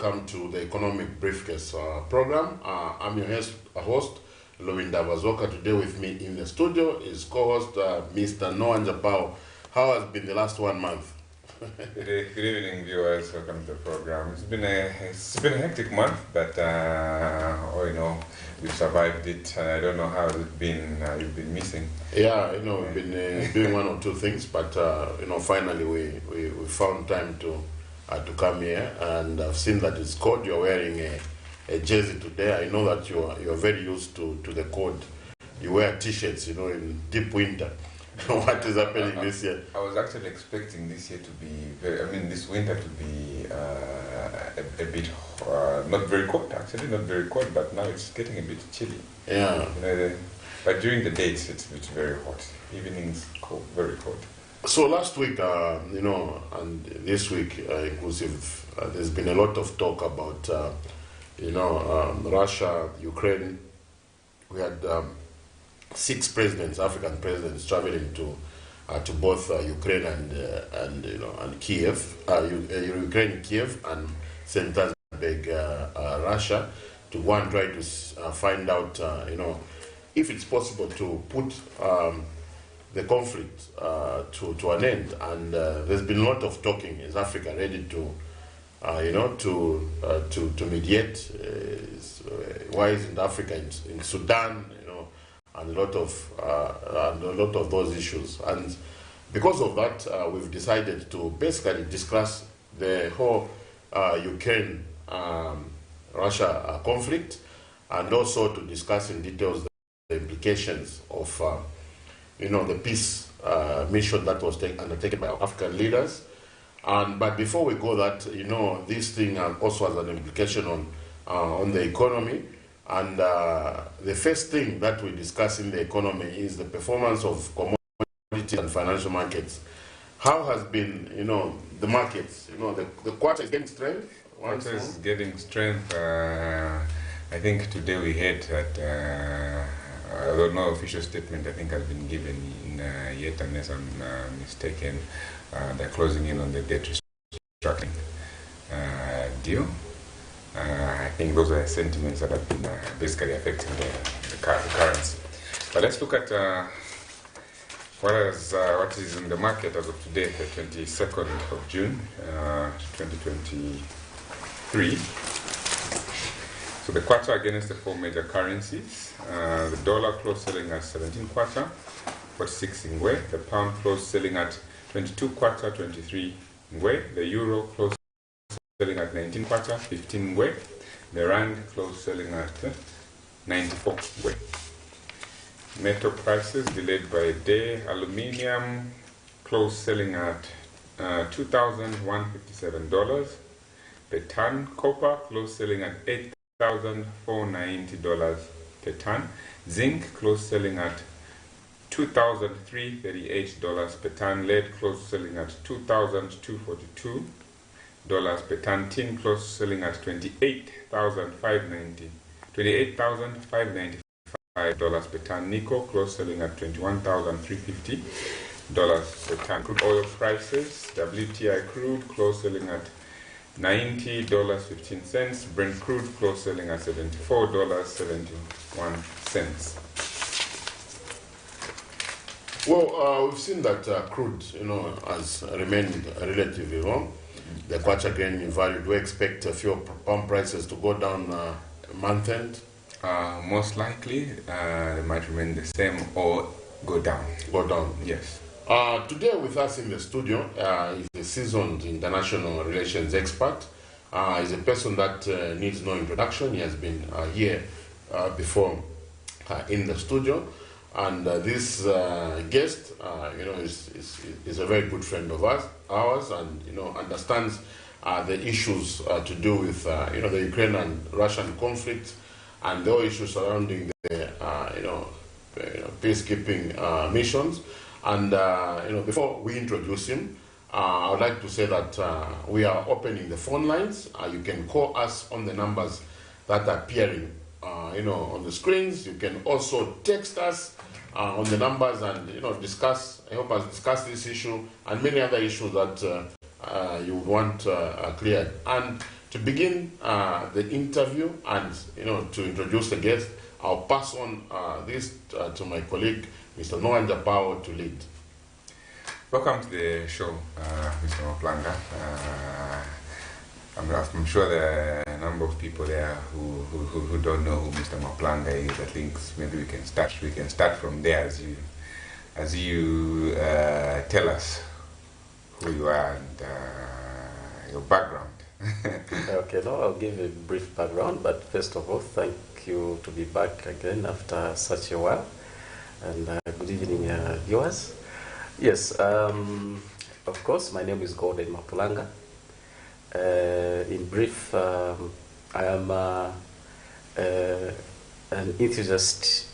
welcome to the Economic Briefcase program. I'm your host, Lovinda Bazoka. Today with me in the studio is co-host Mr. Noah Njapao. How has been the last 1 month? Good evening, viewers. Welcome to the program. It's been a hectic month, but we've survived it. I don't know how it's been. You've been missing. Yeah, we've been doing one or two things, but finally we found time to come here, and I've seen that it's cold. You're wearing a jersey today. I know that you're very used to the cold. You wear t-shirts, in deep winter. What is happening this year? I was actually expecting this year to be this winter to be a bit not very cold. Actually, not very cold, but now it's getting a bit chilly. Yeah. But during the day it's very hot. Evenings cold, very cold. So last week, and this week inclusive, there's been a lot of talk about, Russia, Ukraine. We had 6 presidents, African presidents, traveling to both Ukraine and Kiev, Ukraine, Kiev, and St. Petersburg, Russia, to go and try to find out, if it's possible to put the conflict to an end. And there's been a lot of talking. Is Africa ready to mediate? Why isn't Africa in Sudan? And a lot of those issues. And because of that, we've decided to basically discuss the whole Ukraine Russia conflict, and also to discuss in details the implications of the peace mission that was undertaken by African leaders. But before we go that, this thing also has an implication on the economy. And the first thing that we discuss in the economy is the performance of commodities and financial markets. How has been, the markets? The quarter is getting strength. Quarter is getting strength. I think today we heard that, although no official statement I think has been given yet, unless I'm mistaken, they're closing in on the debt restructuring deal. I think those are sentiments that have been basically affecting the currency. But let's look at what is in the market as of today, the 22nd of June, 2023. So the kwacha against the 4 major currencies. The dollar closed selling at 17 kwacha, 46 ngwe. The pound closed selling at 22 kwacha, 23 ngwe. The euro closed selling at 19 kwacha, 15 ngwe. The rand closed selling at 94 ngwe. Metal prices delayed by a day. Aluminium closed selling at $2,157 per ton. Copper closed selling at $8,490 per ton. Zinc closed selling at $2,338 per ton. Lead closed selling at $2,242 per ton. Tin closed selling at $28,595 per ton. Nickel closed selling at $21,350 per ton. Crude oil prices. WTI crude closed selling at $90.15. Brent crude closed selling at $74.71. Well, we've seen that crude, has remained relatively low. The kwacha again in value. Do we expect a few pump prices to go down month end? Most likely, they might remain the same or go down. Go down. Yes. Today with us in the studio is a seasoned international relations expert. He's a person that needs no introduction. He has been here before in the studio. And this guest, is a very good friend of ours, and understands the issues to do with the Ukraine and Russian conflict, and the issues surrounding the peacekeeping missions. And before we introduce him, I would like to say that we are opening the phone lines. You can call us on the numbers that are appearing on the screens. You can also text us on the numbers and help us discuss this issue and many other issues that you would want cleared. And To begin the interview and to introduce the guest, I'll pass on this to my colleague, Mr. Noah Njapao, to lead. Welcome to the show, Mr. Maplanga. I'm sure there are a number of people there who don't know who Mr. Maplanga is. I think maybe we can start from there as you tell us who you are and your background. Okay, now I'll give a brief background, but first of all, thank you to be back again after such a while, and good evening, viewers. Yes, of course, my name is Gordon Mapulanga. In brief, I am an enthusiast,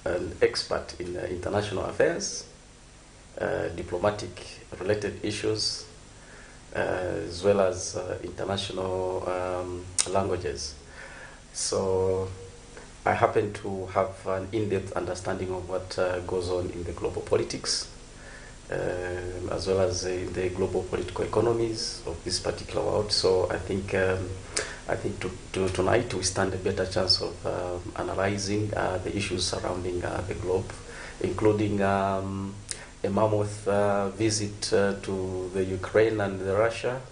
an expert in international affairs, diplomatic related issues, as well as international languages. So I happen to have an in-depth understanding of what goes on in the global politics, as well as the global political economies of this particular world. So I think tonight we stand a better chance of analyzing the issues surrounding the globe, including a mammoth visit to the Ukraine and the Russia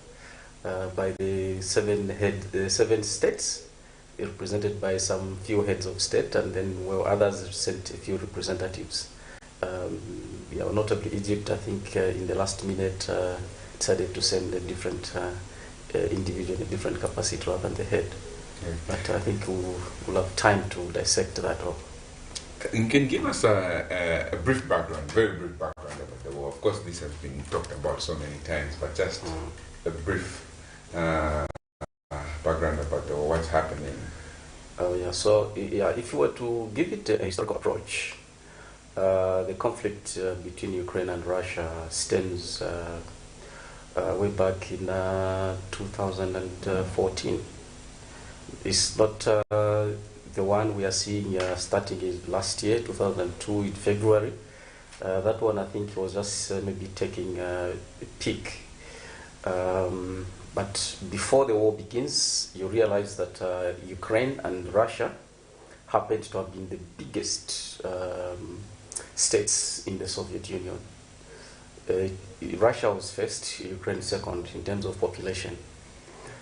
by the seven states, represented by some few heads of state, and then others sent a few representatives. Notably Egypt, I think in the last minute decided to send a different individual in a different capacity rather than the head. Okay. But I think we'll have time to dissect that all. You can give us a brief background, very brief background about the war. Of course, this has been talked about so many times, but just a brief background about the war, what's happening. So if you were to give it a historical approach, the conflict between Ukraine and Russia stems way back in 2014. It's not the one we are seeing starting last year, 2002, in February. That one, I think, was just maybe taking a peak. But before the war begins, you realize that Ukraine and Russia happened to have been the biggest states in the Soviet Union. Russia was first, Ukraine second in terms of population.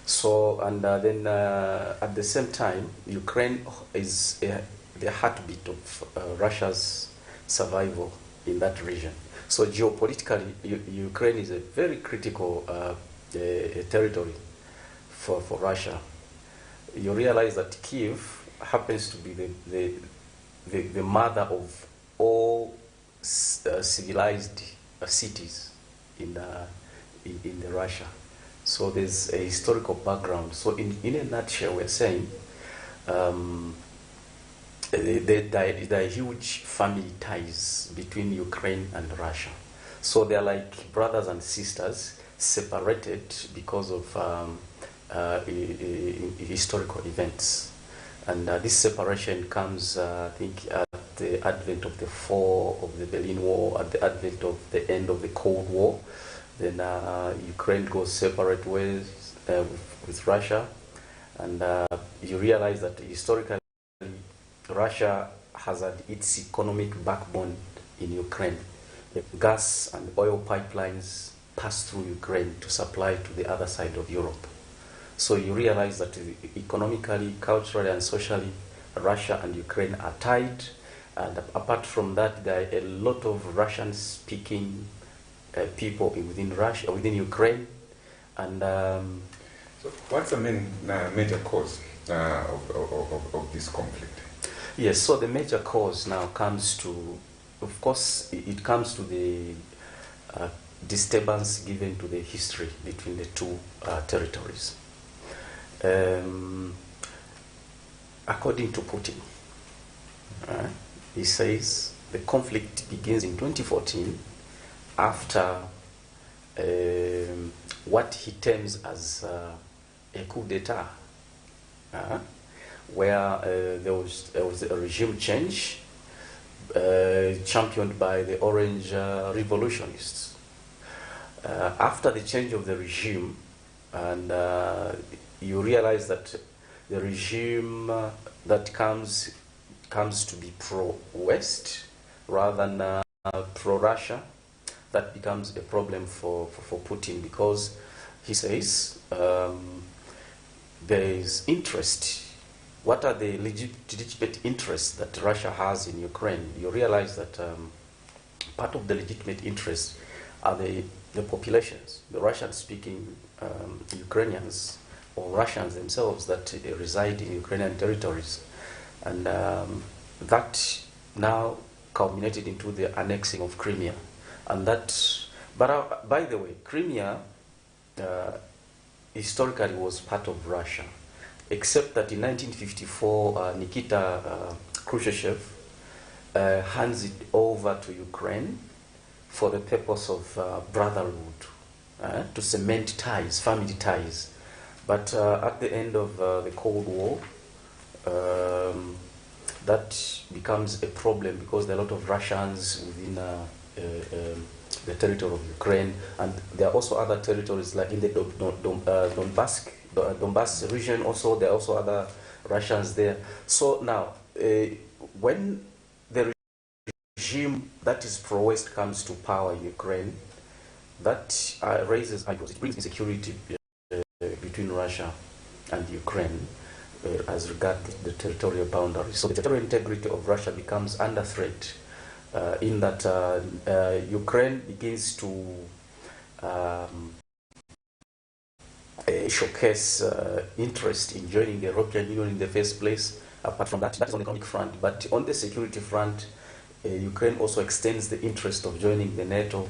So, and then at the same time, Ukraine is the heartbeat of Russia's survival in that region. So geopolitically, Ukraine is a very critical territory for Russia. You realize that Kiev happens to be the mother of all civilized cities in Russia. So there's a historical background. So in a nutshell, we're saying there are huge family ties between Ukraine and Russia. So they're like brothers and sisters separated because of historical events. And this separation comes, I think, at the advent of the fall of the Berlin Wall, at the advent of the end of the Cold War. Then Ukraine goes separate ways with Russia. And you realize that historically, Russia has had its economic backbone in Ukraine. The gas and oil pipelines pass through Ukraine to supply to the other side of Europe. So you realize that economically, culturally, and socially, Russia and Ukraine are tied. And apart from that, there are a lot of Russian-speaking people within Ukraine. And so, what's the major cause of this conflict? Yes. So the major cause now comes to, of course, it comes to the disturbance given to the history between the two territories. According to Putin, he says the conflict begins in 2014 after what he terms as a coup d'etat, where there was a regime change championed by the Orange Revolutionists. After the change of the regime, and you realize that the regime that comes to be pro-West rather than pro-Russia, that becomes a problem for Putin, because he says there is interest. What are the legitimate interests that Russia has in Ukraine? You realize that part of the legitimate interests are the populations, the Russian-speaking Ukrainians or Russians themselves that reside in Ukrainian territories. And that now culminated into the annexing of Crimea. And that, but by the way, Crimea historically was part of Russia, except that in 1954, Nikita Khrushchev hands it over to Ukraine for the purpose of brotherhood, to cement ties, family ties. But at the end of the Cold War, that becomes a problem because there are a lot of Russians within the territory of Ukraine, and there are also other territories like in the Donbass region. Also, there are also other Russians there. So now, when the regime that is pro-West comes to power in Ukraine, that raises, it brings insecurity between Russia and Ukraine as regards the territorial boundaries. So the territorial integrity of Russia becomes under threat in that Ukraine begins to showcase interest in joining the European Union in the first place. Apart from that, that is on the economic front. But on the security front, Ukraine also extends the interest of joining the NATO,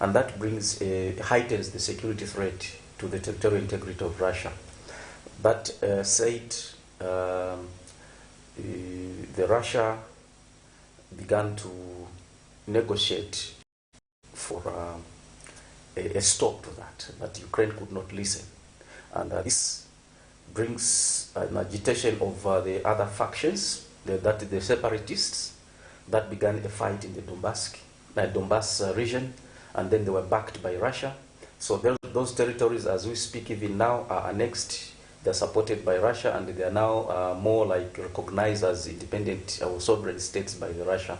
and that brings heightens the security threat to the territorial integrity of Russia. That said, the Russia began to negotiate for a stop to that, but Ukraine could not listen. And this brings an agitation of the other factions, the separatists, that began a fight in the Donbass region, and then they were backed by Russia. So those territories, as we speak even now, are annexed. They're supported by Russia, and they are now more like recognized as independent or sovereign states by the Russia.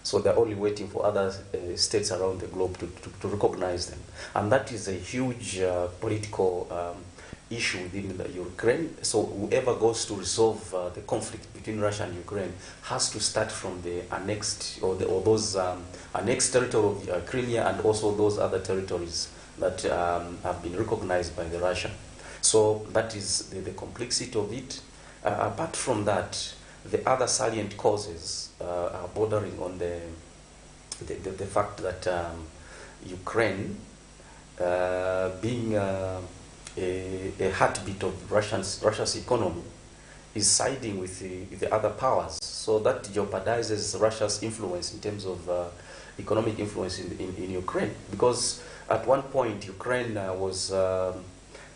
So they're only waiting for other states around the globe to recognize them. And that is a huge political issue within the Ukraine. So whoever goes to resolve the conflict between Russia and Ukraine has to start from the annexed or those annexed territory of Crimea, and also those other territories that have been recognized by the Russia. So that is the complexity of it. Apart from that, the other salient causes are bordering on the fact that Ukraine, being a heartbeat of Russia's economy, is siding with the other powers. So that jeopardizes Russia's influence in terms of economic influence in Ukraine. Because at one point, Ukraine was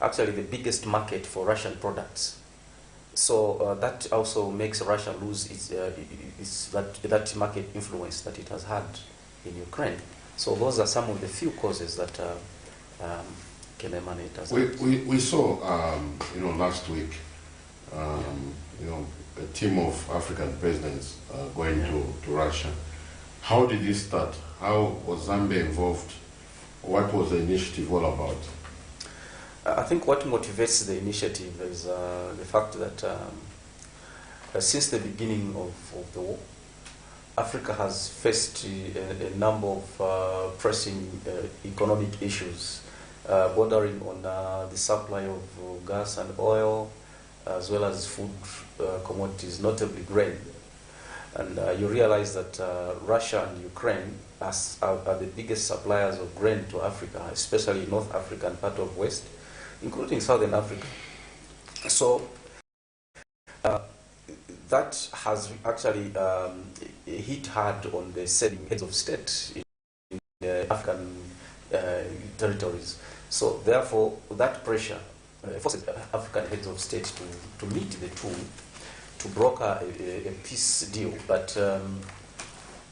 actually the biggest market for Russian products. So that also makes Russia lose that market influence that it has had in Ukraine. So those are some of the few causes that can emanate as we saw, last week, a team of African presidents going to Russia. How did this start? How was Zambia involved? What was the initiative all about? I think what motivates the initiative is the fact that since the beginning of the war, Africa has faced a number of pressing economic issues bordering on the supply of gas and oil, as well as food commodities, notably grain. And you realize that Russia and Ukraine are the biggest suppliers of grain to Africa, especially North Africa and part of West, including Southern Africa. So that has actually hit hard on the selling heads of state in the African territories. So therefore, that pressure forces African heads of state to meet the two to broker a peace deal. But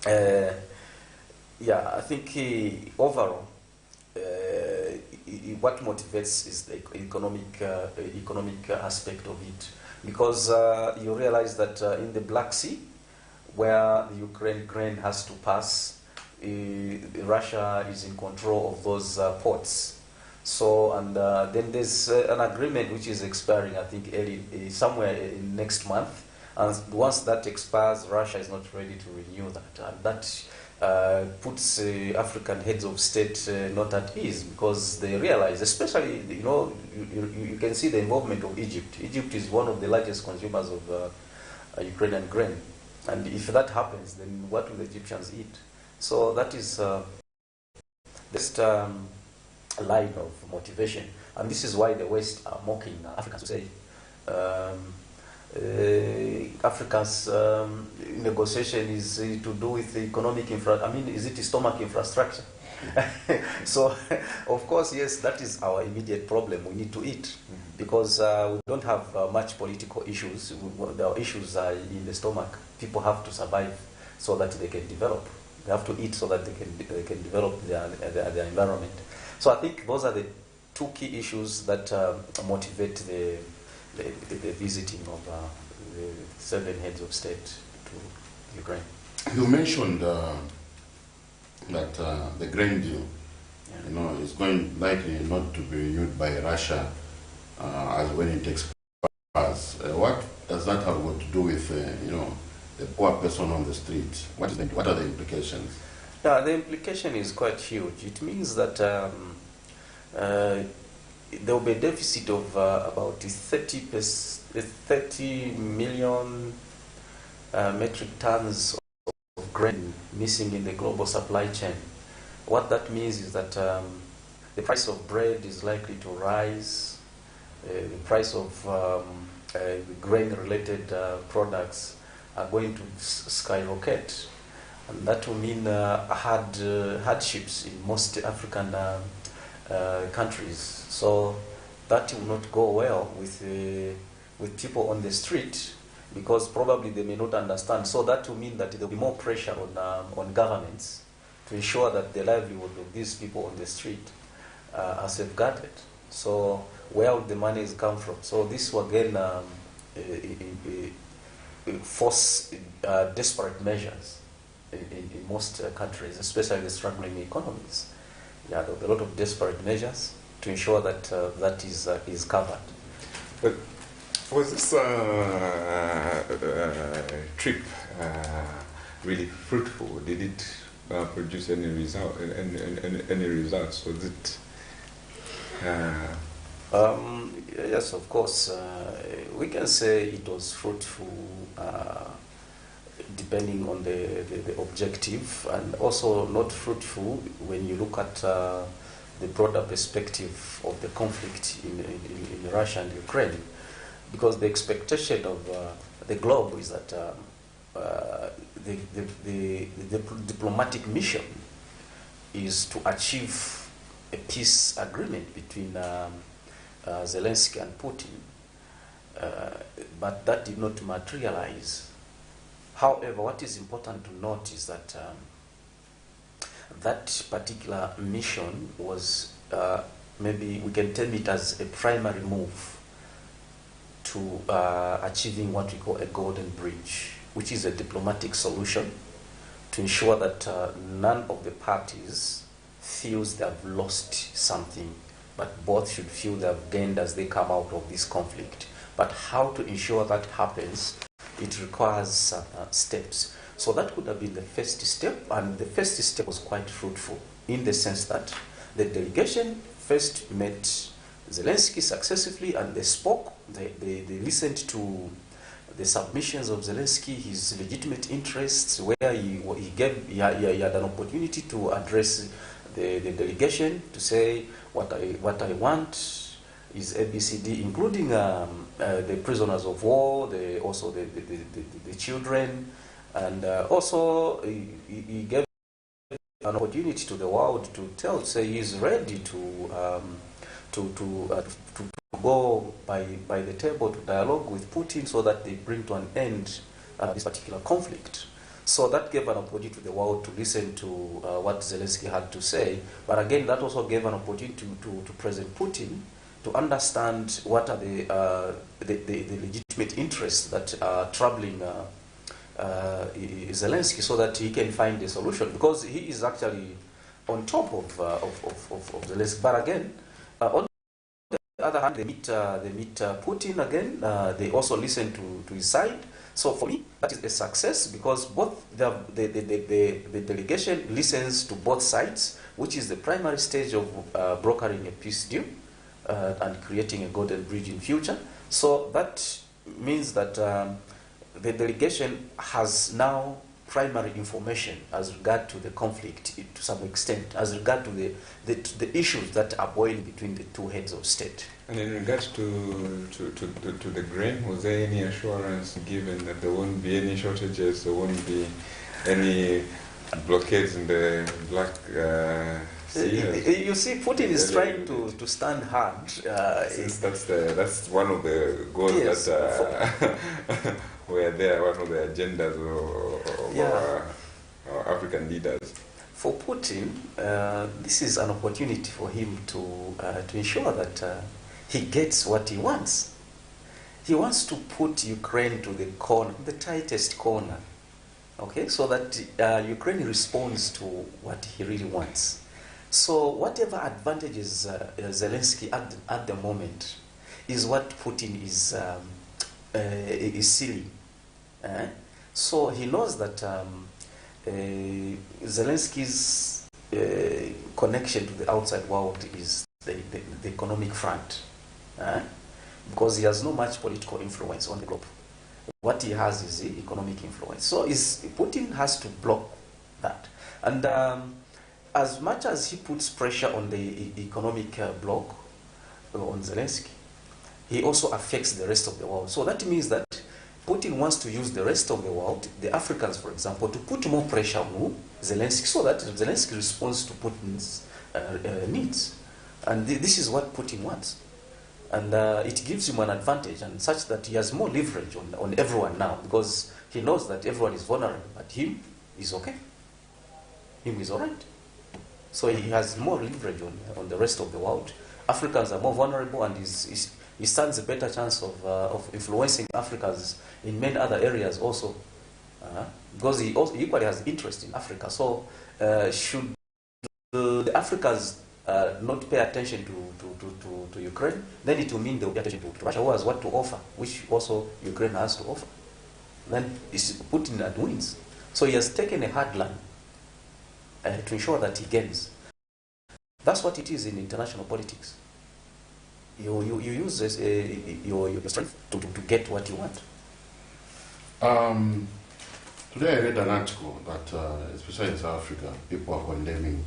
I think overall, what motivates is the economic aspect of it, because you realize that in the Black Sea, where the Ukraine grain has to pass, Russia is in control of those ports. So, and then there's an agreement which is expiring, I think, somewhere in next month. And once that expires, Russia is not ready to renew that. And that puts African heads of state not at ease, because they realize, especially, you can see the involvement of Egypt. Egypt is one of the largest consumers of Ukrainian grain. And if that happens, then what will the Egyptians eat? So that is just line of motivation. And this is why the West are mocking Africans to say, Africa's negotiation is to do with the economic is it stomach infrastructure? So, of course, yes, that is our immediate problem. We need to eat, because we don't have much political issues. The issues are in the stomach. People have to survive so that they can develop. They have to eat so that they can develop their environment. So I think those are the two key issues that motivate the visiting of the 7 heads of state to Ukraine. You mentioned that the grain deal, is going likely not to be renewed by Russia as when it expires. What does that have got to do with, the poor person on the street? What are the implications? Yeah, the implication is quite huge. It means that there will be a deficit of about 30 million metric tons of grain missing in the global supply chain. What that means is that the price of bread is likely to rise, the price of grain-related products are going to skyrocket, and that will mean hardships in most African countries. So that will not go well with people on the street, because probably they may not understand. So that will mean that there will be more pressure on governments to ensure that the livelihood of these people on the street are safeguarded. So where would the monies come from? So this will again force desperate measures in most countries, especially the struggling economies. Yeah, there will be a lot of desperate measures to ensure that that is covered. But was this trip really fruitful? Did it produce any result? Any results? Was it? Yes, of course. We can say it was fruitful, depending on the objective, and also not fruitful when you look at the broader perspective of the conflict in Russia and Ukraine, because the expectation of the globe is that the diplomatic mission is to achieve a peace agreement between Zelensky and Putin, but that did not materialize. However, what is important to note is that that particular mission was, maybe we can term it as a primary move to achieving what we call a golden bridge, which is a diplomatic solution to ensure that none of the parties feels they have lost something, but both should feel they have gained as they come out of this conflict. But how to ensure that happens, it requires steps. So that could have been the first step, and the first step was quite fruitful in the sense that the delegation first met Zelensky successively, and they spoke, they listened to the submissions of Zelensky, his legitimate interests, where he had an opportunity to address the delegation to say what I want is ABCD, including the prisoners of war, also the children, and also he gave an opportunity to the world to say he's ready to go by the table to dialogue with Putin so that they bring to an end this particular conflict. So that gave an opportunity to the world to listen to what Zelensky had to say. But again, that also gave an opportunity to President Putin to understand what are the legitimate interests that are troubling Zelensky, so that he can find a solution, because he is actually on top of Zelensky. But again, on the other hand, they meet Putin again. They also listen to his side. So for me, that is a success, because both the delegation listens to both sides, which is the primary stage of brokering a peace deal and creating a golden bridge in future. So that means that the delegation has now primary information as regard to the conflict to some extent, as regard to the issues that are boiling between the two heads of state. And in regards to the grain, was there any assurance given that there won't be any shortages, there won't be any blockades in the Black Sea? You see, Putin is trying to stand hard. Since that's one of the goals, yes, that were there, one of the agendas of our African leaders. For Putin, this is an opportunity for him to ensure that he gets what he wants. He wants to put Ukraine to the corner, the tightest corner, okay, so that Ukraine responds to what he really wants. So whatever advantages Zelensky at the moment is what Putin is sealing. So he knows that Zelensky's connection to the outside world is the economic front, because he has no much political influence on the globe. What he has is the economic influence. So Putin has to block that. And as much as he puts pressure on the economic bloc on Zelensky, he also affects the rest of the world. So that means that Putin wants to use the rest of the world, the Africans, for example, to put more pressure on Zelensky, so that Zelensky responds to Putin's needs. And this is what Putin wants. And it gives him an advantage, and such that he has more leverage on everyone now, because he knows that everyone is vulnerable, but him is okay. Him is all right. So he has more leverage on the rest of the world. Africans are more vulnerable, and he stands a better chance of influencing Africans in many other areas also, because he also equally has interest in Africa. So should the Africans not pay attention to Ukraine, then it will mean they will pay attention to Russia, who has what to offer, which also Ukraine has to offer. Then Putin wins. So he has taken a hard line to ensure that he gains. That's what it is in international politics. You use your strength to get what you want. Today I read an article that, especially in South Africa, people are condemning,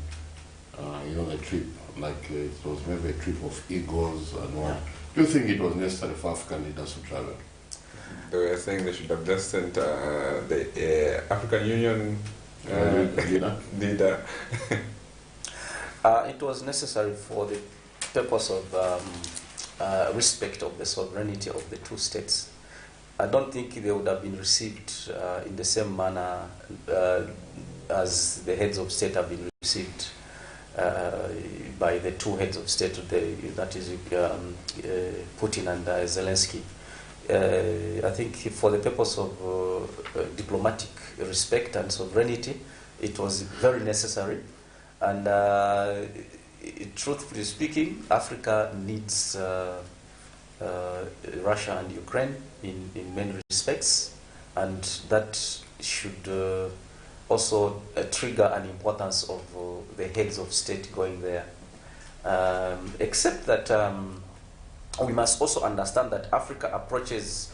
the trip, like it was maybe a trip of egos and what. Do you think it was necessary for African leaders to travel? They were saying they should have just sent the African Union leader. It was necessary for the purpose of respect of the sovereignty of the two states. I don't think they would have been received in the same manner as the heads of state have been received by the two heads of state, that is Putin and Zelensky. I think for the purpose of diplomatic respect and sovereignty, it was very necessary. And truthfully speaking, Africa needs Russia and Ukraine in many respects, and that should also trigger an importance of the heads of state going there. Except that we must also understand that Africa approaches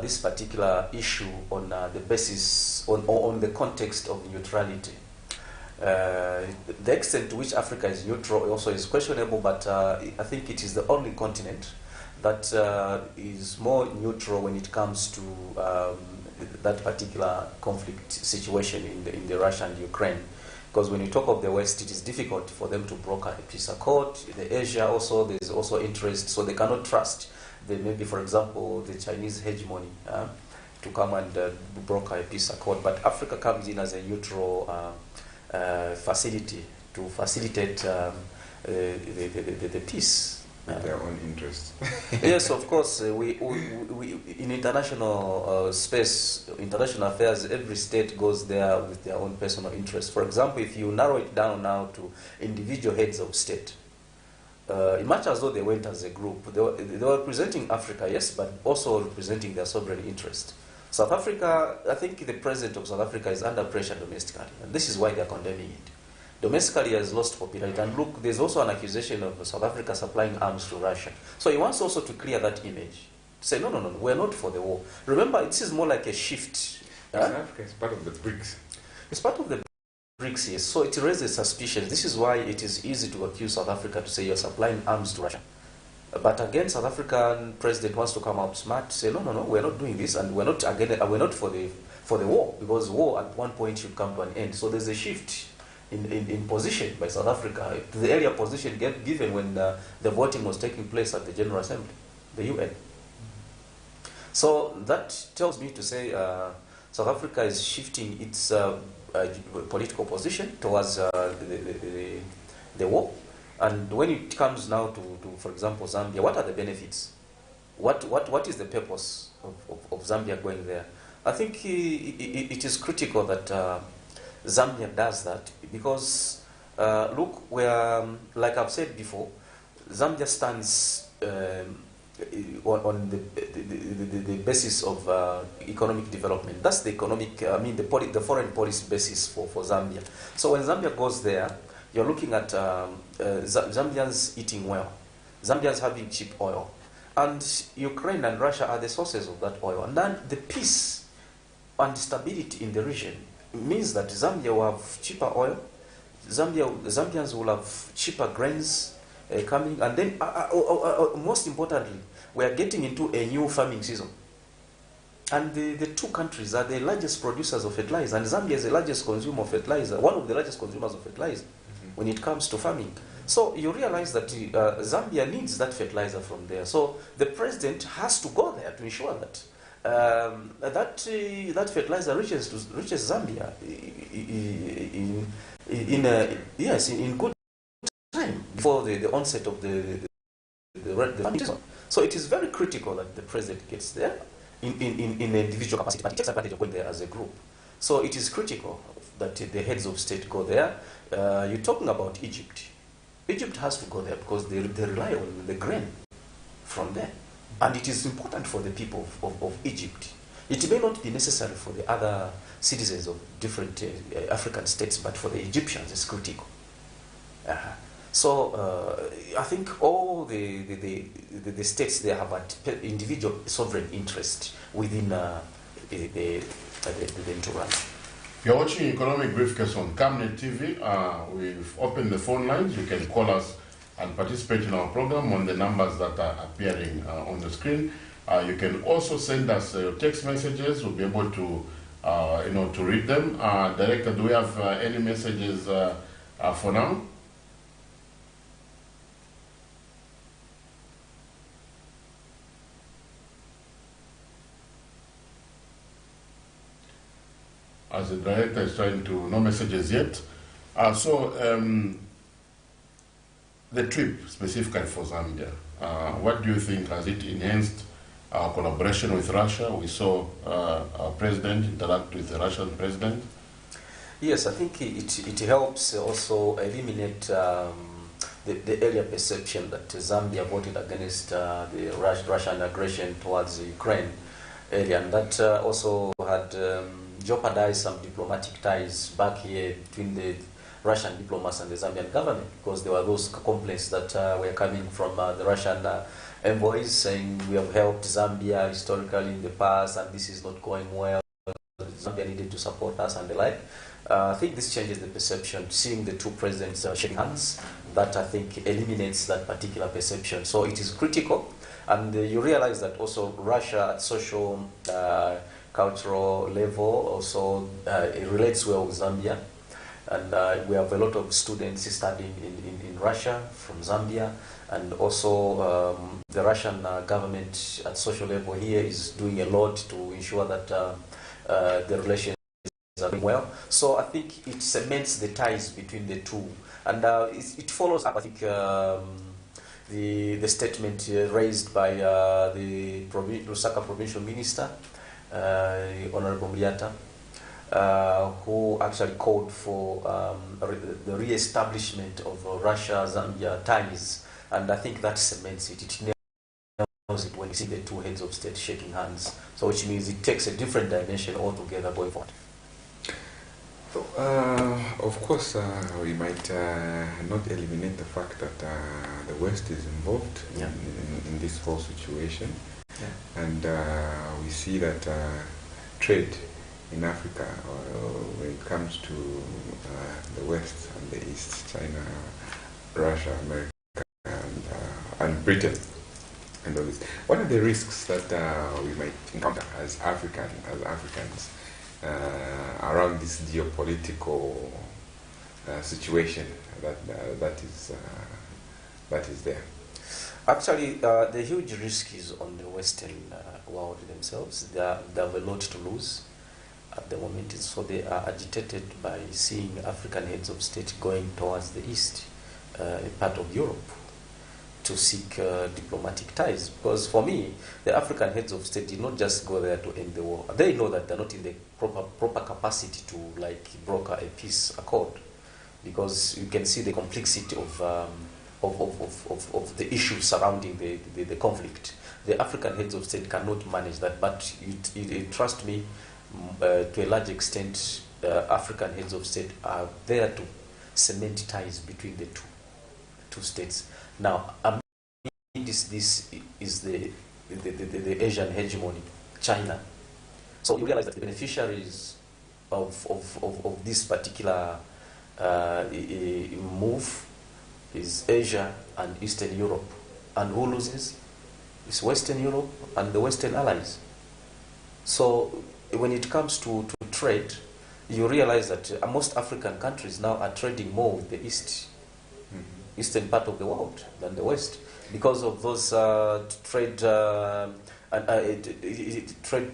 this particular issue on the basis, on the context of neutrality. The extent to which Africa is neutral also is questionable, but I think it is the only continent that is more neutral when it comes to that particular conflict situation in the Russia and Ukraine. Because when you talk of the West, it is difficult for them to broker a peace accord. The Asia also, there's also interest, so they cannot trust maybe, for example, the Chinese hegemony to come and broker a peace accord. But Africa comes in as a neutral facility to facilitate the peace. Their own interests. Yes, of course. We in international space, international affairs, every state goes there with their own personal interest. For example, if you narrow it down now to individual heads of state, much as though they went as a group, they were representing Africa, yes, but also representing their sovereign interest. South Africa, I think the president of South Africa is under pressure domestically, and this is why they are condemning it. Domestically has lost popularity, and look, there's also an accusation of South Africa supplying arms to Russia. So he wants also to clear that image. Say, no, we're not for the war. Remember, this is more like a shift. South Africa is part of the BRICS. It's part of the BRICS, yes. So it raises suspicion. This is why it is easy to accuse South Africa to say you're supplying arms to Russia. But again, South African president wants to come out smart, say, no, we're not doing this, and we're not for the war, because war at one point should come to an end. So there's a shift in position by South Africa, the earlier position given when the voting was taking place at the General Assembly, the UN. So that tells me to say South Africa is shifting its political position towards the war. And when it comes now to, for example, Zambia, what are the benefits? What is the purpose of Zambia going there? I think it is critical that Zambia does that because, look, like I've said before, Zambia stands on the basis of economic development. That's the economic, the foreign policy basis for Zambia. So when Zambia goes there, you're looking at Zambians eating well, Zambians having cheap oil, and Ukraine and Russia are the sources of that oil. And then the peace and stability in the region means that Zambia will have cheaper oil, Zambians will have cheaper grains coming, and then most importantly, we are getting into a new farming season. And the two countries are the largest producers of fertilizer, and Zambia is the largest consumer of fertilizer, one of the largest consumers of fertilizer when it comes to farming. So you realize that Zambia needs that fertilizer from there. So the president has to go there to ensure that that fertilizer reaches Zambia in good time before the onset of the farming season. So it is very critical that the president gets there in an individual capacity, but it takes advantage of going there as a group. So it is critical that the heads of state go there. You're talking about Egypt. Egypt has to go there because they rely on the grain from there. And it is important for the people of Egypt. It may not be necessary for the other citizens of different African states, but for the Egyptians it's critical. So I think all the states there have an individual sovereign interest within the entourage. You're watching Economic Briefcase on Camnet TV. We've opened the phone lines. You can call us and participate in our program on the numbers that are appearing on the screen. You can also send us text messages. We'll be able to, to read them. Director, do we have any messages for now? As the director is trying to, no messages yet. The trip specifically for Zambia, what do you think? Has it enhanced our collaboration with Russia? We saw our president interact with the Russian president. Yes, I think it helps also eliminate the earlier perception that Zambia voted against the Russian aggression towards Ukraine earlier, and that also had jeopardized some diplomatic ties back here between the Russian diplomats and the Zambian government, because there were those complaints that were coming from the Russian envoys saying we have helped Zambia historically in the past and this is not going well. Zambia needed to support us and the like. I think this changes the perception. Seeing the two presidents shaking hands, that I think eliminates that particular perception. So it is critical, and you realize that also Russia at social, cultural level also it relates well with Zambia. And we have a lot of students studying in Russia from Zambia, and also the Russian government at social level here is doing a lot to ensure that the relations are doing well. So I think it cements the ties between the two, and it follows up, I think, the statement raised by the Lusaka provincial minister, Honorable Mliata, who actually called for the re-establishment of Russia-Zambia ties, and I think that cements it. It nails it when you see the two heads of state shaking hands. So which means it takes a different dimension altogether going forward. So, of course, we might not eliminate the fact that the West is involved in this whole situation, and we see that trade in Africa, when it comes to the West and the East, China, Russia, America, and Britain, and all this. What are the risks that we might encounter as Africans around this geopolitical situation that is there? Actually, the huge risk is on the Western world themselves. They have a lot to lose at the moment, so they are agitated by seeing African heads of state going towards the East, a part of Europe, to seek diplomatic ties. Because for me, the African heads of state did not just go there to end the war. They know that they're not in the proper capacity to broker a peace accord, because you can see the complexity of the issues surrounding the conflict. The African heads of state cannot manage that, but trust me, to a large extent, African heads of state are there to cement ties between the two states. Now, this is the Asian hegemony, China. So you realize that the beneficiaries of this particular move is Asia and Eastern Europe. And who loses? It's Western Europe and the Western allies. So when it comes to trade, you realize that most African countries now are trading more with the eastern part of the world than the West, because of those trade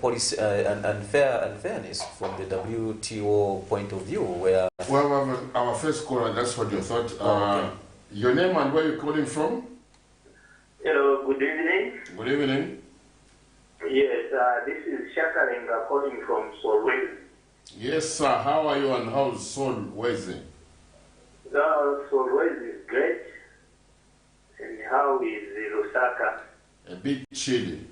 policy and fairness from the WTO point of view. Where our first caller, that's what you thought. Okay. Your name and where you're calling from? Hello, good evening. Good evening. Yes, this is Shakarenga calling from Solwezi. Yes, sir. How are you and how's Solwezi? Solwezi is great. And how is Lusaka? A bit chilly.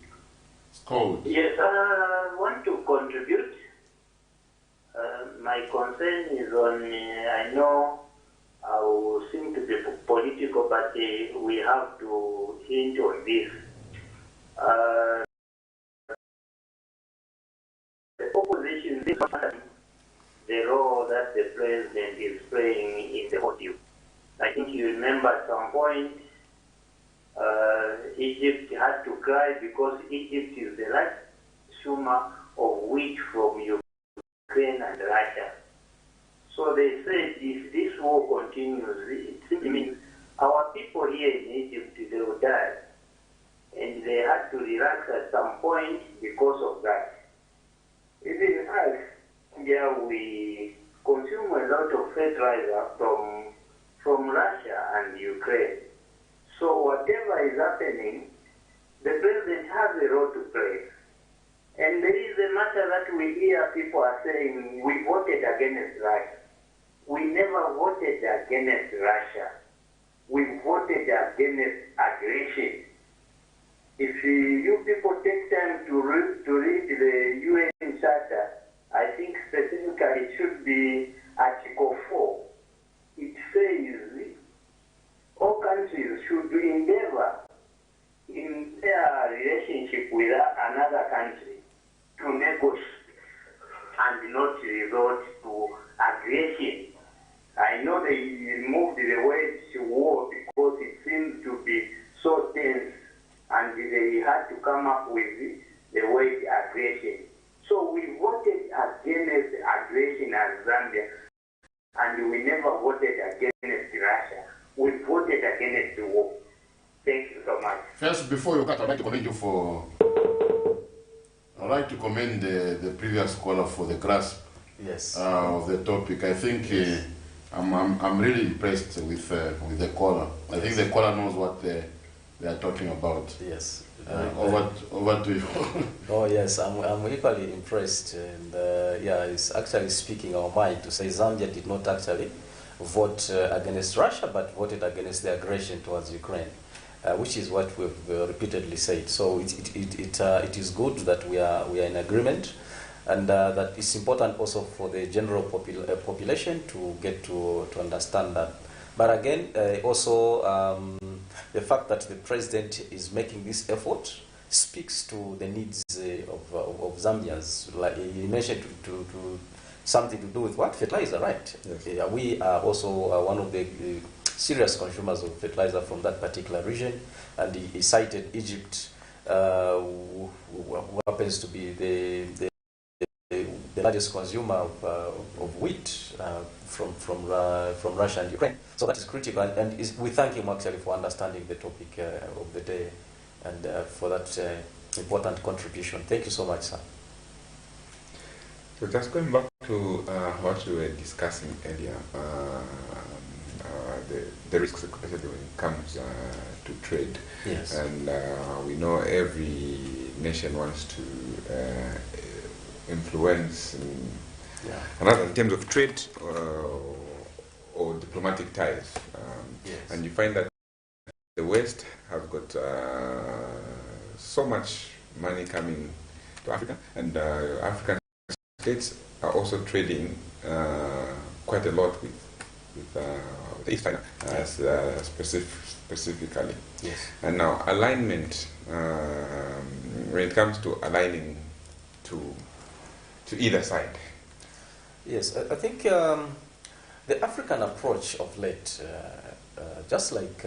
It's cold. Yes, I want to contribute. My concern is on, I know I will seem to be political, but we have to hint on this. The opposition, the role that the president is playing in the whole deal. I think you remember at some point, Egypt had to cry because Egypt is the last consumer of wheat from Ukraine and Russia. So they said if this war continues, it means our people here in Egypt, they will die. And they had to relax at some point because of that. Even us, India, we consume a lot of fertilizer from Russia and Ukraine. So whatever is happening, the president has a role to play. And there is a matter that we hear people are saying, we voted against Russia. We never voted against Russia. We voted against aggression. If you people take time to read the UN Charter, I think specifically it should be Article 4. It says all countries should endeavor in their relationship with another country to negotiate and not resort to aggression. I know they removed the word war because it seems to be so tense, and they had to come up with the word aggression. So we voted against aggression as Zambia, and and we never voted against Russia. We voted against the war. Thank you so much. First, before you cut, I'd like to commend you for. I'd like to commend the previous caller for the grasp of the topic. I think I'm really impressed with the caller. I think the caller knows what they are talking about. Yes. Over to you. Oh yes, I'm equally impressed, and yeah, it's actually speaking our mind to say Zambia did not actually vote against Russia, but voted against the aggression towards Ukraine, which is what we've repeatedly said. So it is good that we are in agreement, and that it's important also for the general population to get to understand that. But again, also the fact that the president is making this effort speaks to the needs of Zambians. Like you mentioned, to something to do with what? Fertilizer, right? Yes. We are also one of the serious consumers of fertilizer from that particular region, and he cited Egypt, who happens to be the largest consumer of wheat from Russia and Ukraine. So that is critical, and we thank him actually for understanding the topic of the day, and for that important contribution. Thank you so much, sir. So just going back to what we were discussing earlier, the risks, especially when it comes to trade. Yes. And we know every nation wants to influence another in terms of trade or diplomatic ties. Yes. And you find that the West has got so much money coming to Africa, and African states are also trading quite a lot with the East China, specifically. Yes. And now alignment, when it comes to aligning to either side. Yes, I think the African approach of late, just like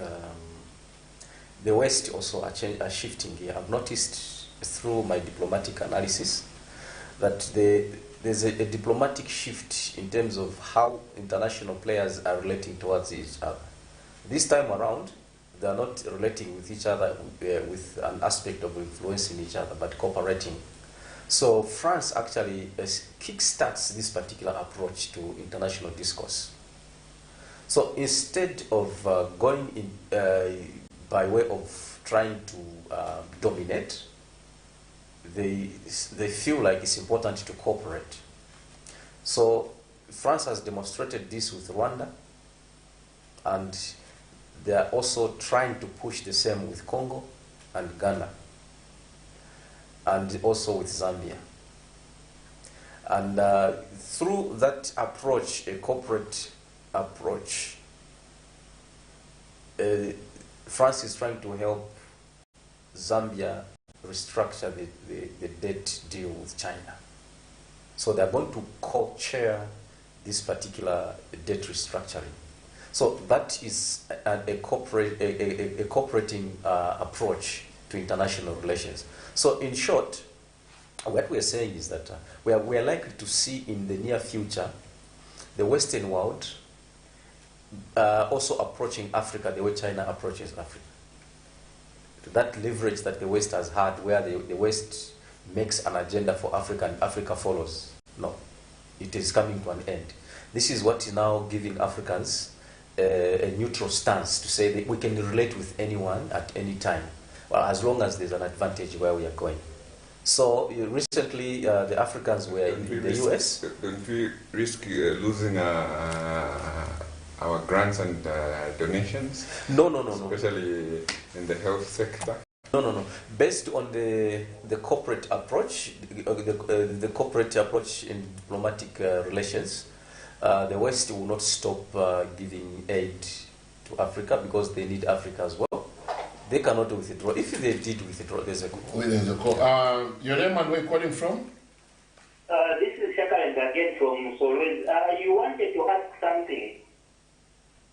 the West also are shifting here. I've noticed through my diplomatic analysis that there's a diplomatic shift in terms of how international players are relating towards each other. This time around, they are not relating with each other with an aspect of influencing each other, but cooperating. So France actually kickstarts this particular approach to international discourse. So instead of going in by way of trying to dominate, they feel like it's important to cooperate. So France has demonstrated this with Rwanda, and they are also trying to push the same with Congo and Ghana, and also with Zambia. And through that approach, a corporate approach, France is trying to help Zambia restructure the debt deal with China. So they're going to co-chair this particular debt restructuring. So that is a cooperating approach to international relations. So in short, what we're saying is that we are likely to see in the near future the Western world also approaching Africa the way China approaches Africa. That leverage that the West has had, where the West makes an agenda for Africa and Africa follows. No, it is coming to an end. This is what is now giving Africans a neutral stance to say that we can relate with anyone at any time, well, as long as there's an advantage where we are going. So recently, the Africans were in the US. Don't we risk losing our grants and donations? No. Especially in the health sector? No. Based on the corporate approach, the corporate approach in diplomatic relations, the West will not stop giving aid to Africa because they need Africa as well. They cannot withdraw. If they did withdraw, there's a call. Your name and where you calling from? This is Shakaran again from Solwez. You wanted to ask something.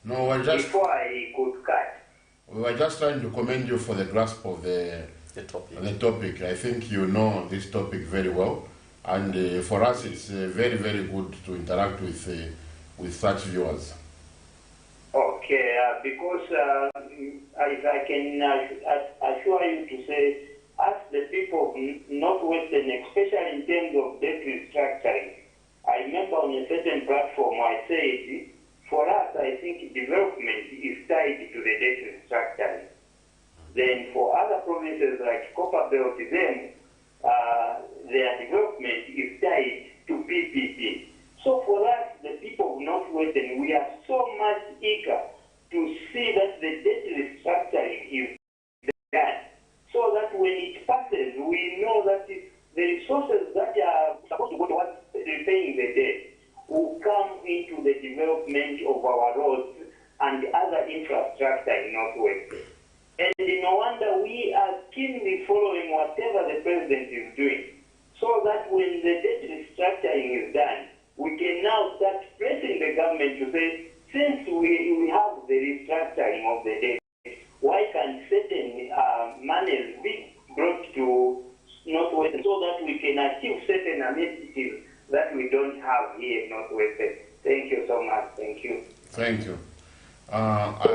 No, before I could cut. We were just trying to commend you for the grasp of the topic. I think you know this topic very well, and for us it's very, very good to interact with with such viewers? Okay, because if I can assure you to say, as the people of Northwestern, especially in terms of debt restructuring, I remember on a certain platform I said, for us, I think development is tied to the debt restructuring. Then for other provinces like Copperbelt, then their development is tied to PPP. So for us, the people of Northwestern, we are so much eager to see that the debt restructuring is done, so that when it passes, we know that the resources that are supposed to go towards repaying the debt will come into the development of our roads and other infrastructure in Northwest. And no wonder we are keenly following whatever the president is doing, so that when the debt restructuring is done, we can now start pressing the government to say, since we have the restructuring of the debt, why can certain monies be brought to Northwest so that we can achieve certain amenities that we don't have here in Northwest? Thank you so much. Thank you. Thank you. I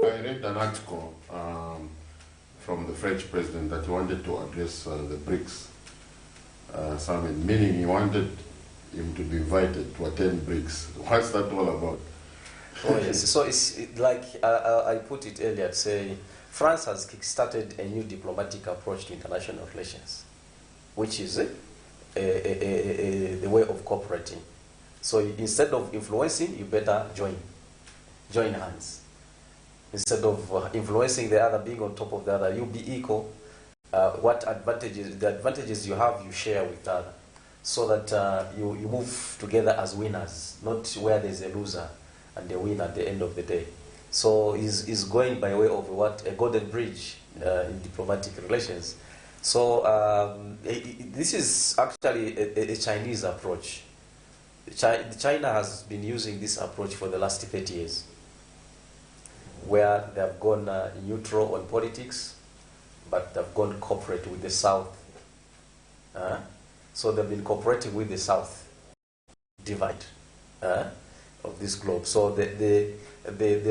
read an article from the French president that he wanted to address the BRICS summit, meaning he wanted him to be invited to attend BRICS. What's that all about? Oh yes, so it's like I put it earlier, say France has kickstarted a new diplomatic approach to international relations, which is the way of cooperating. So instead of influencing, you better join hands. Instead of influencing the other, being on top of the other, you be equal. The advantages you have, you share with the other, so that you move together as winners, not where there's a loser and a winner at the end of the day. So is going by way of what? A golden bridge in diplomatic relations. So this is actually a Chinese approach. China has been using this approach for the last 30 years, where they have gone neutral on politics, but they've gone corporate with the South. So they've been cooperating with the South divide of this globe. So the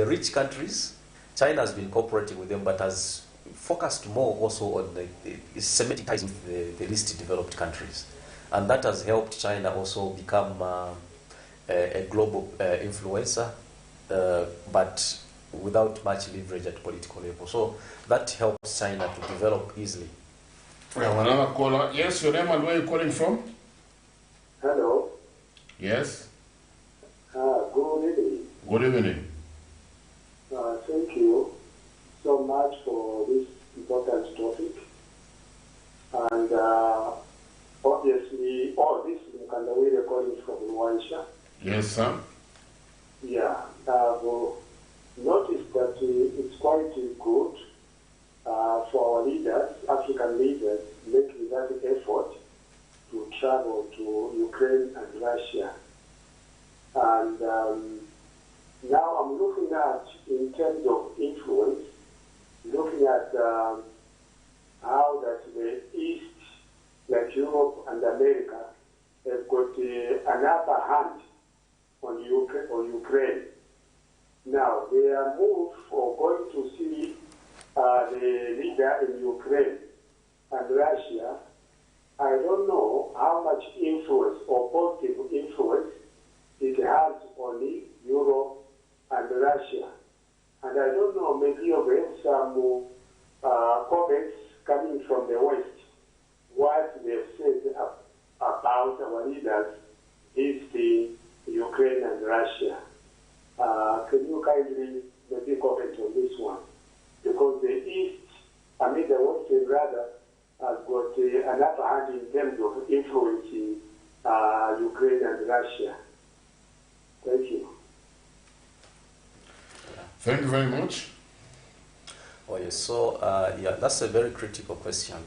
rich countries, China has been cooperating with them, but has focused more also on the Semitic ties with the least developed countries. And that has helped China also become a global influencer, but without much leverage at political level. So that helps China to develop easily. We have another caller. Yes, your name and where are you calling from? Hello. Yes. Good evening. Good evening. Thank you so much for this important topic. And obviously, all this we recording from Rwanda. Yes, sir. Yeah. I've noticed that it's quite good for our leaders, African leaders, making that effort to travel to Ukraine and Russia. And now I'm looking at, in terms of influence, looking at how that the East, like Europe and America, have got an upper hand on Ukraine. Now, their move for going to see the leader in Ukraine and Russia, I don't know how much influence or positive influence it has on Europe and Russia. And I don't know, maybe you have some comments coming from the West, what they've said about our leaders visiting Ukraine and Russia. Can you kindly maybe comment on this one? Because the East, the Western rather, has got an upper hand in terms of influencing Ukraine and Russia. Thank you. Thank you very much. Oh yes, so yeah, that's a very critical question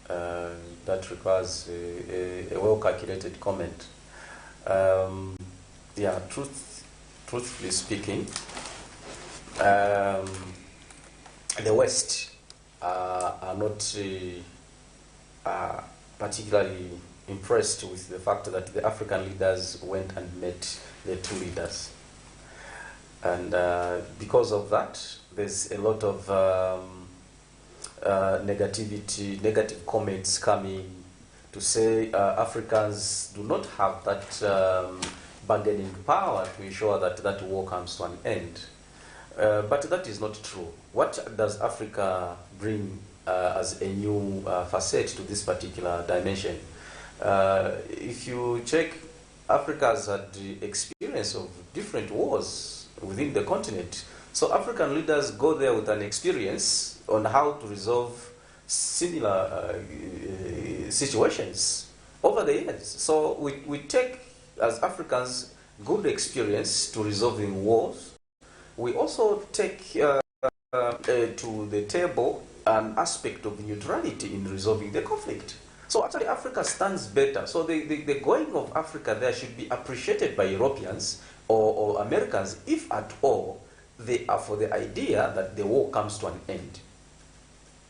that requires a well-calculated comment. Yeah, truthfully speaking, the West are not particularly impressed with the fact that the African leaders went and met the two leaders. And because of that, there's a lot of negative comments coming to say Africans do not have that bargaining power to ensure that that war comes to an end. But that is not true. What does Africa bring as a new facet to this particular dimension? If you check, Africa has had the experience of different wars within the continent. So African leaders go there with an experience on how to resolve similar situations over the years. So we take, as Africans, good experience to resolving wars. We also take to the table an aspect of neutrality in resolving the conflict. So actually Africa stands better. So the going of Africa there should be appreciated by Europeans or Americans, if at all they are for the idea that the war comes to an end.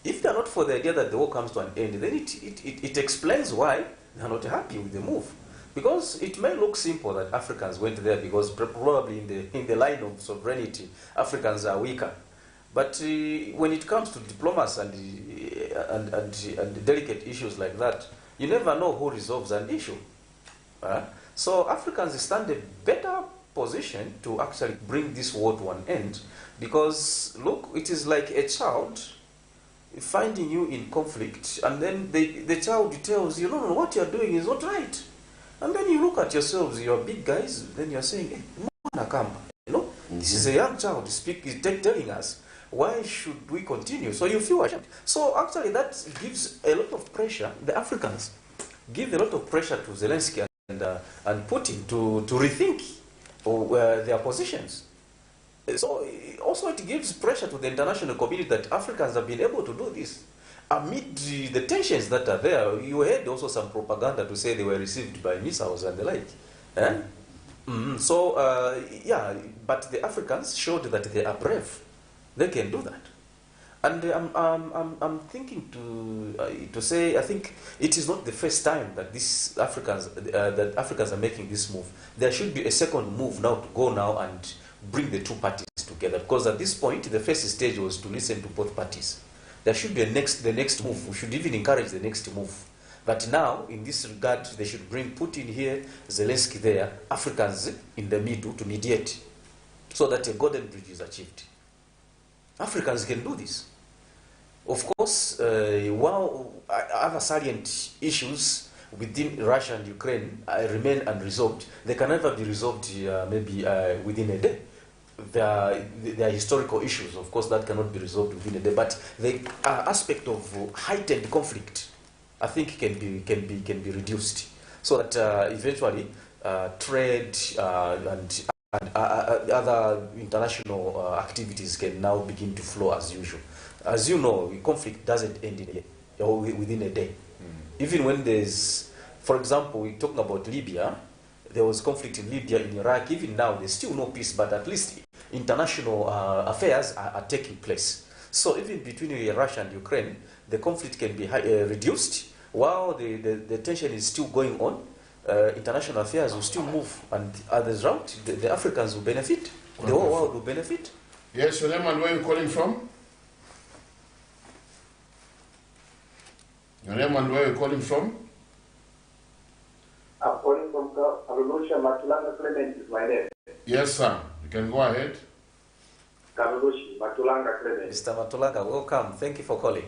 If they are not for the idea that the war comes to an end, then it explains why they are not happy with the move. Because it may look simple that Africans went there because probably in the line of sovereignty, Africans are weaker. But when it comes to diplomacy and delicate issues like that, you never know who resolves an issue. So Africans stand a better position to actually bring this war to an end, because look, it is like a child finding you in conflict, and then the child tells you, no, what you're doing is not right. And then you look at yourselves, you're big guys, then you're saying, hey, this is a young child telling us, why should we continue? So you feel ashamed. So actually that gives a lot of pressure. The Africans give a lot of pressure to Zelensky and Putin to rethink their positions. So also it gives pressure to the international community that Africans have been able to do this. Amid the tensions that are there, you heard also some propaganda to say they were received by missiles and the like. Yeah, but the Africans showed that they are brave. They can do that. And I'm thinking to say, I think it is not the first time that Africans are making this move. There should be a second move now to go now and bring the two parties together. Because at this point, the first stage was to listen to both parties. There should be the next move. We should even encourage the next move. But now, in this regard, they should bring Putin here, Zelensky there, Africans in the middle to mediate, so that a golden bridge is achieved. Africans can do this. Of course, while other salient issues within Russia and Ukraine remain unresolved, they can never be resolved maybe within a day. There are historical issues, of course, that cannot be resolved within a day. But the aspect of heightened conflict, I think, can be reduced, so that eventually trade and other international activities can now begin to flow as usual. As you know, conflict doesn't end in a day, or within a day. Even when there's, for example, we're talking about Libya, there was conflict in Libya, in Iraq. Even now, there's still no peace, but at least international affairs are taking place. So even between Russia and Ukraine, the conflict can be reduced, while the tension is still going on. International affairs will still move, and at the result, the Africans will benefit. Wonderful. The whole world will benefit. Yes, your name and where are you calling from? Your name and where are you calling from? I'm calling from Karolosha. Matulanga Clement is my name. Yes, sir. You can go ahead. Karoloshi, Matulanga Clement. Mr. Matulanga, welcome. Thank you for calling.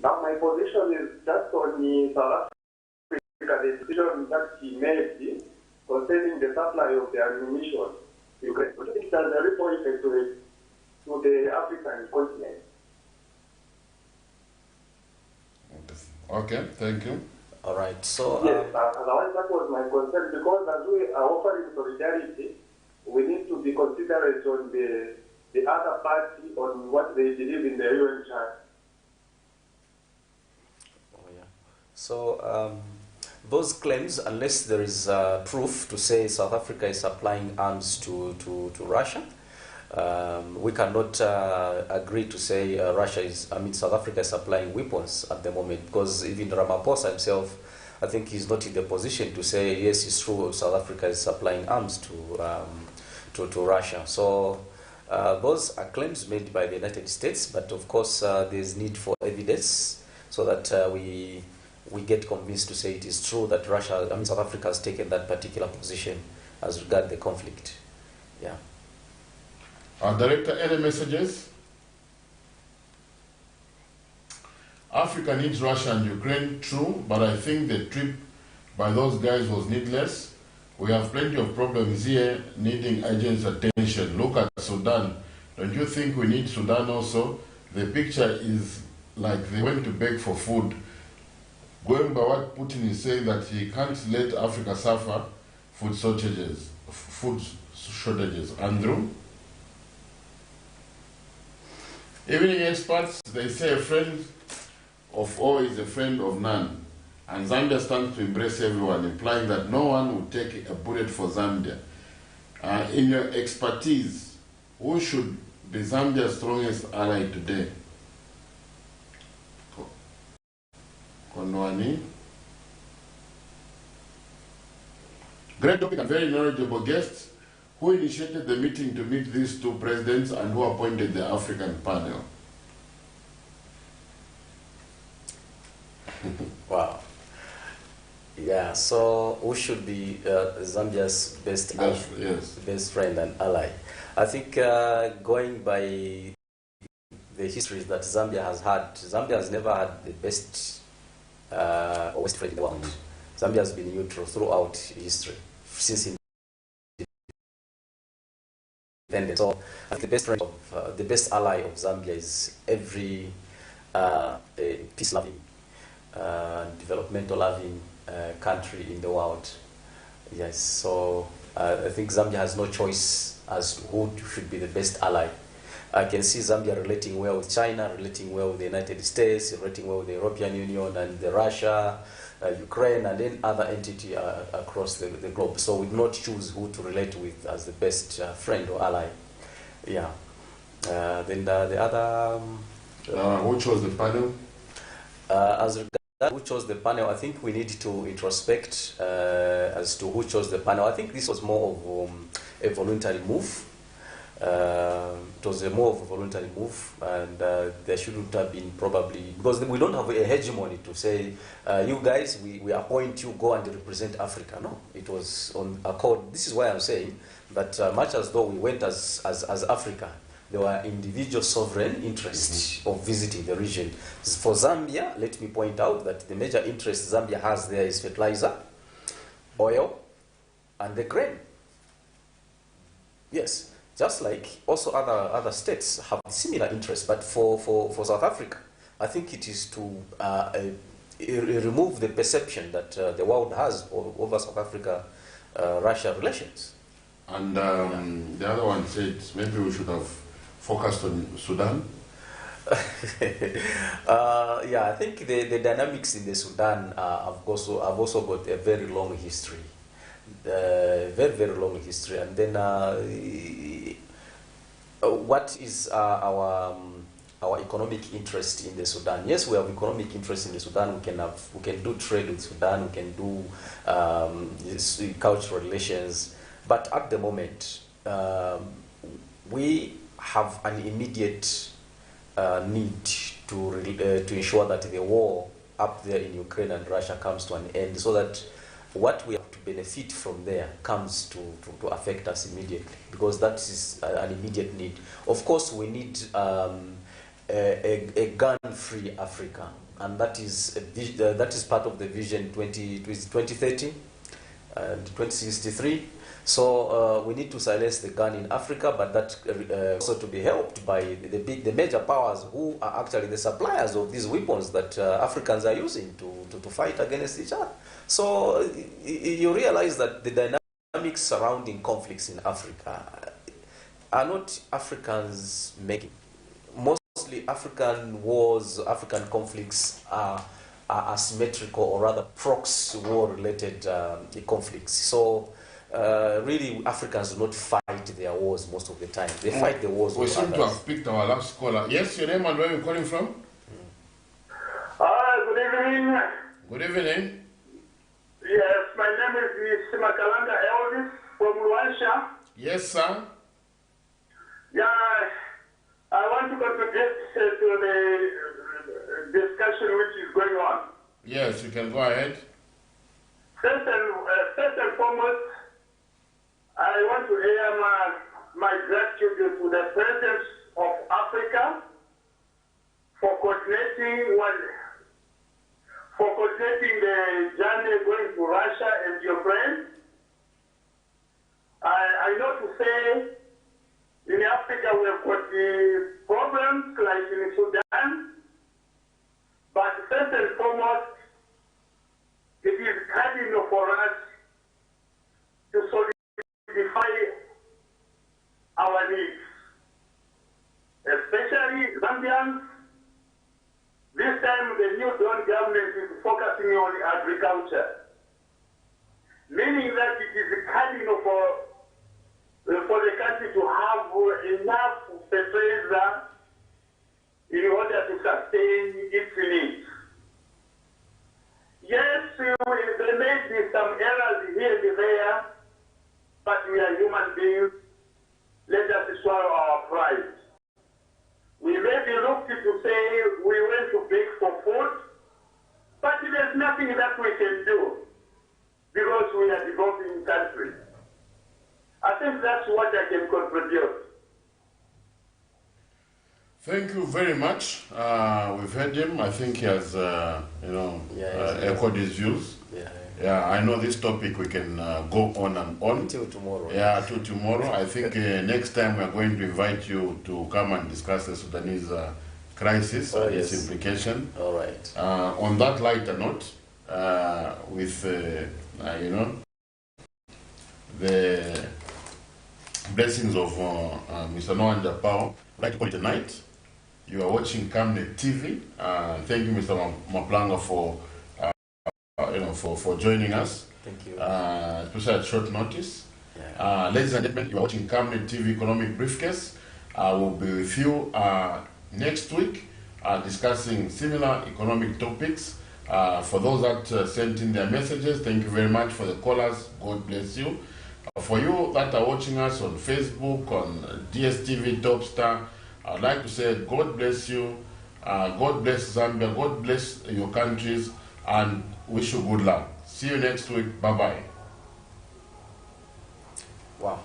Now my position is just on the South Africa, the decision that he made concerning the supply of the ammunition. You can put it as a ripple effect to the African continent. Okay, thank you. All right, so... Yes, otherwise that was my concern, because as we are offering solidarity, we need to be considerate on the other party, on what they believe in the UN Charter. Oh, yeah. So, those claims, unless there is proof to say South Africa is supplying arms to Russia, We cannot agree to say South Africa is supplying weapons at the moment, because even Ramaphosa himself, I think he's not in the position to say, yes, it's true, South Africa is supplying arms to Russia. So those are claims made by the United States, but of course there's need for evidence so that we get convinced to say it is true that South Africa has taken that particular position as regards the conflict. Yeah. Director, any messages? Africa needs Russia and Ukraine, true, but I think the trip by those guys was needless. We have plenty of problems here needing urgent attention. Look at Sudan. Don't you think we need Sudan also? The picture is like they went to beg for food. Going by what Putin is saying, that he can't let Africa suffer food shortages. Andrew? Evening experts, they say a friend of all is a friend of none. And Zambia stands to embrace everyone, implying that no one will take a bullet for Zambia. In your expertise, who should be Zambia's strongest ally today? Konwani? Great topic and very knowledgeable guests. Who initiated the meeting to meet these two presidents and who appointed the African panel? Wow. Yeah, so who should be Zambia's best friend and ally? I think going by the history that Zambia has had, Zambia has never had the best or worst friend in the world. Zambia has been neutral throughout history, since independence. So I think the best friend the best ally of Zambia is every peace-loving, developmental-loving country in the world. Yes, so I think Zambia has no choice as to who should be the best ally. I can see Zambia relating well with China, relating well with the United States, relating well with the European Union and the Russia, Ukraine, and then other entity across the globe. So we do not choose who to relate with as the best friend or ally. Yeah. Then the other... who chose the panel? As regards who chose the panel, I think we need to introspect as to who chose the panel. I think this was more of a voluntary move. It was more of a voluntary move, and there shouldn't have been probably, because we don't have a hegemony to say, you guys, we appoint you, go and represent Africa. No, it was on accord. This is why I'm saying that much as though we went as Africa, there were individual sovereign interests of visiting the region. For Zambia, let me point out that the major interest Zambia has there is fertilizer, oil, and the grain. Yes. Just like also other states have similar interests, but for South Africa, I think it is to remove the perception that the world has over South Africa-Russia relations. And the other one said maybe we should have focused on Sudan. Yeah, I think the dynamics in the Sudan have also got a very long history. Very long history, and then what is our economic interest in the Sudan? Yes, we have economic interest in the Sudan. We can do trade with Sudan. We can do cultural relations, but at the moment we have an immediate need to ensure that the war up there in Ukraine and Russia comes to an end, so that what we have to benefit from there comes to affect us immediately, because that is an immediate need. Of course, we need a gun-free Africa, and that is part of the vision 2030 and 2063. So we need to silence the gun in Africa, but that also to be helped by the major powers who are actually the suppliers of these weapons that Africans are using to fight against each other. So you realize that the dynamics surrounding conflicts in Africa are not Africans making. Mostly African wars, African conflicts are asymmetrical, or rather proxy war-related conflicts. So really, Africans do not fight fight their wars most of the time. They fight the wars We of seem to others. have picked our last caller. Yes, your name and where are you calling from? Good evening. Good evening. Yes, my name is Simakalanga Elvis from Luansha. Yes, sir. Yeah, I want to contribute to the discussion which is going on. Yes, you can go ahead. First and foremost, I want to air my gratitude to the President of Africa for coordinating the journey going to Russia and Ukraine. I know to say in Africa we have got the problems like in Sudan, but first and foremost, it is cardinal for us to solidify our needs, especially Zambians. This time the new Dawn government is focusing on agriculture, meaning that it is cardinal for the country to have enough fertilizer in order to sustain its needs. Yes, there may be some errors here and there, but we are human beings. Let us swallow our pride. We may be looked to say we went to beg for food, but there's nothing that we can do because we are a developing country. I think that's what I can contribute. Thank you very much. We've heard him. I think he has, echoed his views. Yeah, I know this topic we can go on and on. Until tomorrow. Yeah, till tomorrow. I think next time we're going to invite you to come and discuss the Sudanese crisis and its implication. All right. On that lighter note, with, the blessings of Mr. Noah Njapao, I'd like to call it a night. You are watching Camnet TV. Thank you, Mr. Maplanga, for joining us. Thank you. Especially at short notice. Yeah. Ladies and gentlemen, you are watching Camnet TV Economic Briefcase. I will be with you next week discussing similar economic topics. For those that sent in their messages, thank you very much. For the callers, God bless you. For you that are watching us on Facebook, on DSTV Topstar, I'd like to say God bless you, God bless Zambia, God bless your countries, and wish you good luck. See you next week. Bye-bye. Wow.